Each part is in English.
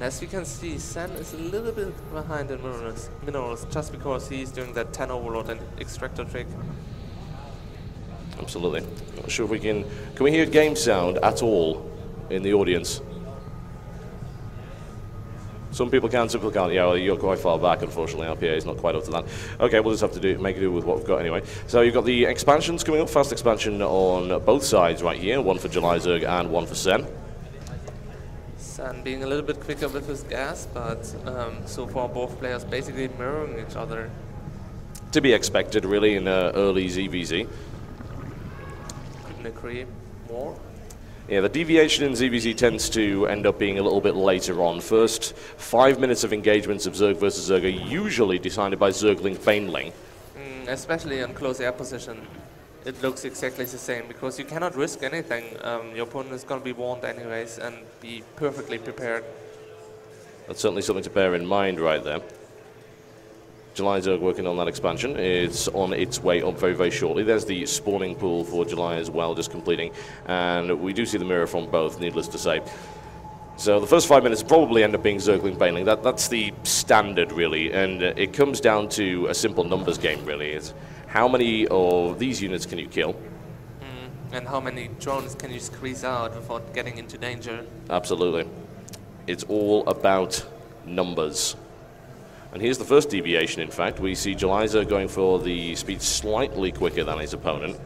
As we can see, Sen is a little bit behind in minerals just because he's doing that 10 overload and extractor trick. Absolutely. Not sure if we can we hear game sound at all in the audience? Some people can, some people can't. Yeah, well, you're quite far back, unfortunately. Our PA is not quite up to that. Okay, we'll just have to make do with what we've got anyway. So you've got the expansions coming up, fast expansion on both sides right here, one for July Zerg and one for Sen. Sen being a little bit quicker with his gas, but so far both players basically mirroring each other. To be expected, really, in early ZVZ. Couldn't agree more. Yeah, the deviation in ZVZ tends to end up being a little bit later on. First 5 minutes of engagements of Zerg versus Zerg are usually decided by Zergling Baneling. Especially in close air position, it looks exactly the same because you cannot risk anything. Your opponent is going to be warned anyways and be perfectly prepared. That's certainly something to bear in mind right there. July Zerg working on that expansion. It's on its way up very, very shortly. There's the spawning pool for July as well, just completing. And we do see the mirror from both, needless to say. So the first 5 minutes probably end up being Zergling Baneling. That's the standard, really. And it comes down to a simple numbers game, really. It's how many of these units can you kill? And how many drones can you squeeze out without getting into danger? Absolutely. It's all about numbers. And here's the first deviation, in fact. We see July Zerg going for the speed slightly quicker than his opponent.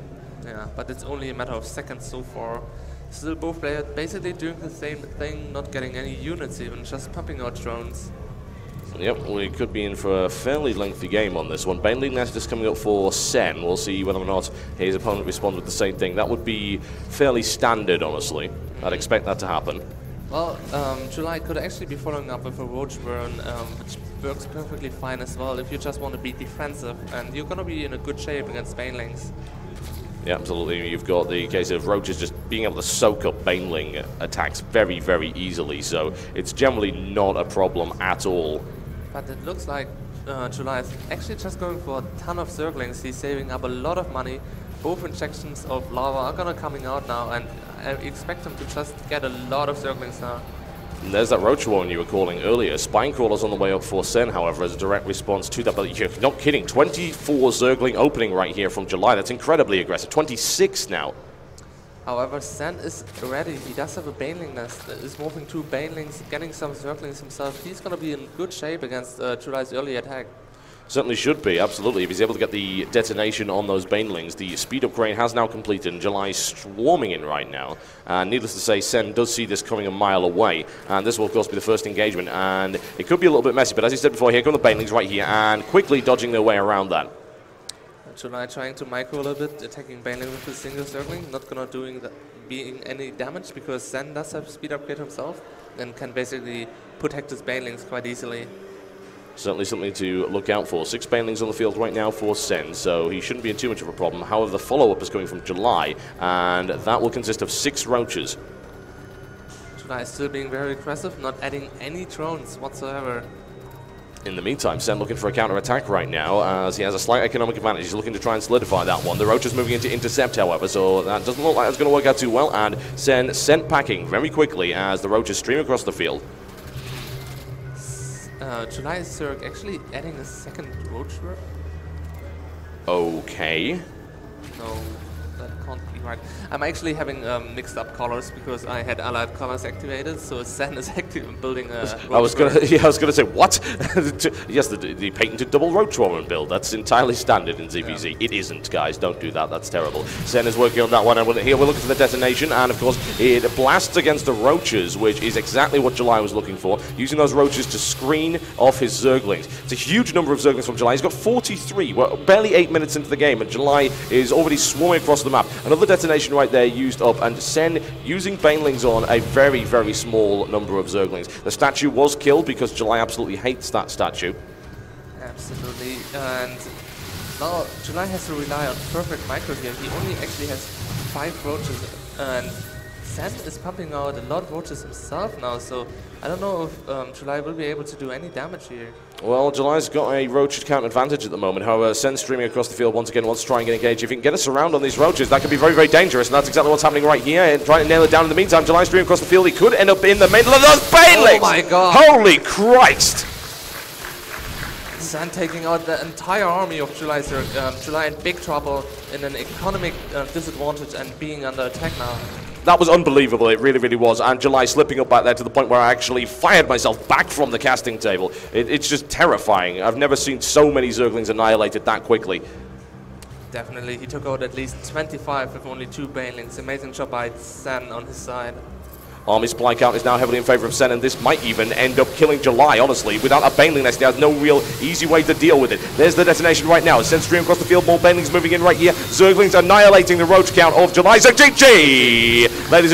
Yeah, but it's only a matter of seconds so far. Still both players basically doing the same thing, not getting any units even, just pumping out drones. Yep, we could be in for a fairly lengthy game on this one. Baneling Nest is coming up for Sen. We'll see whether or not his opponent responds with the same thing. That would be fairly standard, honestly. I'd expect that to happen. Well, July could actually be following up with a Roach Burn, which works perfectly fine as well if you just want to be defensive, and you're going to be in a good shape against Banelings. Yeah, absolutely. You've got the case of Roaches just being able to soak up Baneling attacks very, very easily, so it's generally not a problem at all. But it looks like July is actually just going for a ton of Zerglings. He's saving up a lot of money. Both injections of lava are gonna coming out now, and I expect him to just get a lot of Zerglings now. And there's that Roach one you were calling earlier. Spinecrawler's on the way up for Sen, however, as a direct response to that. But you're not kidding. 24 Zergling opening right here from July. That's incredibly aggressive. 26 now. However, Sen is ready. He does have a Baneling Nest. Is moving two Banelings, getting some Zerglings himself. He's going to be in good shape against July's early attack. Certainly should be, absolutely. If he's able to get the detonation on those Banelings, the speed upgrade has now completed, and July's swarming in right now. And needless to say, Sen does see this coming a mile away, and this will, of course, be the first engagement. And it could be a little bit messy, but as you said before, here come the Banelings right here, and quickly dodging their way around that. July trying to micro a little bit, attacking Baneling with a single Zergling, not gonna being any damage because Sen does have speed upgrade himself and can basically protect his Banelings quite easily. Certainly something to look out for. 6 Banelings on the field right now for Sen, so he shouldn't be in too much of a problem. However, the follow-up is coming from July, and that will consist of 6 Roaches. July is still being very aggressive, not adding any drones whatsoever. In the meantime, Sen looking for a counter-attack right now, as he has a slight economic advantage. He's looking to try and solidify that one. The Roach is moving into intercept, however, so that doesn't look like it's going to work out too well, and Sen sent packing very quickly as the Roaches stream across the field. July Zerg actually adding a second Roach Burn? Okay. No, that can't be right. I'm actually having mixed up colors because I had allied colors activated, so Sen is actually building a Roach Burn. I was gonna say, what? Yes, the patented double Roach Warren build. That's entirely standard in ZVZ. Yeah. It isn't, guys. Don't do that. That's terrible. Sen is working on that one, and here we're looking for the detonation, and of course, it blasts against the Roaches, which is exactly what July was looking for, using those Roaches to screen off his Zerglings. It's a huge number of Zerglings from July. He's got 43. We're barely 8 minutes into the game, and July is already swarming across the map. Another detonation right there used up, and Sen using Banelings on a very, very small number of Zerglings. The statue was killed because July absolutely hates that statue. Absolutely, and now July has to rely on perfect micro here. He only actually has 5 Roaches, and Zen is pumping out a lot of roaches himself now, so I don't know if July will be able to do any damage here. Well, July's got a roach count advantage at the moment. However, Sen streaming across the field once again wants to try and get engaged. If he can get a surround on these roaches, that could be very, very dangerous, and that's exactly what's happening right here. And trying to nail it down in the meantime, July streaming across the field. He could end up in the middle of those banelings! Oh my god! Holy Christ! Zen taking out the entire army of July. July in big trouble, in an economic disadvantage, and being under attack now. That was unbelievable, it really, really was. And July slipping up back there to the point where I actually fired myself back from the casting table. It's just terrifying. I've never seen so many Zerglings annihilated that quickly. Definitely, he took out at least 25 with only 2 banelings. Amazing job by Sen on his side. Army supply count is now heavily in favor of Sen, and this might even end up killing July, honestly. Without a baneling nest, he has no real easy way to deal with it. There's the detonation right now. Sen stream across the field, more banelings moving in right here. Zerglings annihilating the roach count of July. So GG! Ladies and